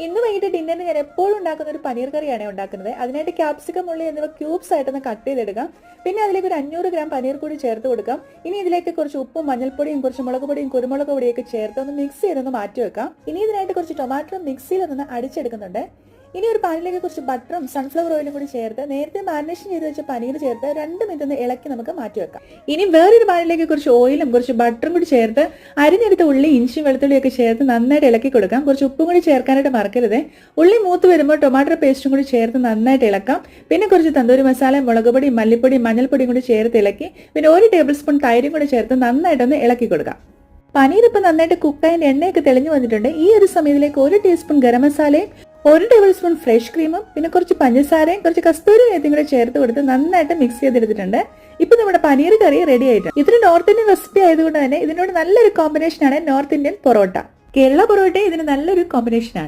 ഇന്ന് വൈകിട്ട് ഡിന്നറിന് ഞാൻ എപ്പോഴും ഉണ്ടാക്കുന്ന ഒരു പനീർ കറിയാണ് ഉണ്ടാക്കുന്നത്. അതിനായിട്ട് ക്യാപ്സിക്കം, ഉള്ളി എന്നിവ ക്യൂബ്സ് ആയിട്ടൊന്ന് കട്ട് ചെയ്തെടുക്കാം. പിന്നെ അതിലേക്ക് ഒരു 500 ഗ്രാം പനീർ കൂടി ചേർത്ത് കൊടുക്കാം. ഇനി ഇതിലേക്ക് കുറച്ച് ഉപ്പും മഞ്ഞൾപ്പൊടിയും കുറച്ച് മുളക് പൊടിയും കുരുമുളക് പൊടിയൊക്കെ ചേർത്ത് ഒന്ന് മിക്സ് ചെയ്തൊന്ന് മാറ്റി വെക്കാം. ഇനി ഇതിനായിട്ട് കുറച്ച് ടൊമാറ്റോ മിക്സിയിൽ ഒന്ന് അടിച്ചെടുക്കുന്നുണ്ട്. ഇനി ഒരു പാനിലേക്ക് കുറച്ച് ബട്ടറും സൺഫ്ലവർ ഓയിലും കൂടി ചേർത്ത് നേരത്തെ മാരിനേഷൻ ചെയ്ത് വെച്ച പനീർ ചേർത്ത് 2 മിനിറ്റ് ഒന്ന് ഇളക്കി നമുക്ക് മാറ്റി വെക്കാം. ഇനി വേറൊരു പാനിലേക്ക് കുറച്ച് ഓയിലും കുറച്ച് ബട്ടറും കൂടി ചേർത്ത് അരിഞ്ഞെടുത്ത ഉള്ളി, ഇഞ്ചി, വെളുത്തുള്ളിയൊക്കെ ചേർത്ത് നന്നായിട്ട് ഇളക്കി കൊടുക്കാം. കുറച്ച് ഉപ്പും കൂടി ചേർക്കാനായിട്ട് മറക്കരുത്. ഉള്ളി മൂത്ത് വരുമ്പോൾ ടൊമാറ്റോ പേസ്റ്റും കൂടി ചേർത്ത് നന്നായിട്ട് ഇളക്കാം. പിന്നെ കുറച്ച് തന്തൂരി മസാല, മുളക് പൊടി, മല്ലിപ്പൊടി, മഞ്ഞൾപ്പൊടിയും കൂടി ചേർത്ത് ഇളക്കി പിന്നെ 1 ടേബിൾ സ്പൂൺ തൈരും കൂടി ചേർത്ത് നന്നായിട്ടൊന്ന് ഇളക്കി കൊടുക്കാം. പനീർ ഇപ്പം നന്നായിട്ട് കുക്കായതിന്റെ എണ്ണയൊക്കെ തെളിഞ്ഞു വന്നിട്ടുണ്ട്. ഈ ഒരു സമയത്തിലേക്ക് 1 ടീസ്പൂൺ ഗരം മസാലയും 1 ടേബിൾ സ്പൂൺ ഫ്രഷ് ക്രീമും പിന്നെ കുറച്ച് പഞ്ചസാരയും കുറച്ച് കസ്തൂരി മേത്തിയും കൂടെ ചേർത്ത് കൊടുത്ത് നന്നായിട്ട് മിക്സ് ചെയ്തെടുത്തിട്ടുണ്ട്. ഇപ്പൊ നമ്മുടെ പനീർ കറി റെഡി ആയിട്ടുണ്ട്. ഇതൊരു നോർത്ത് ഇന്ത്യൻ റെസിപ്പി ആയതുകൊണ്ട് തന്നെ ഇതിനോട് നല്ലൊരു കോമ്പിനേഷനാണ് നോർത്ത് ഇന്ത്യൻ പൊറോട്ട. കേരള പൊറോട്ട ഇതിന് നല്ലൊരു കോമ്പിനേഷനാണ്.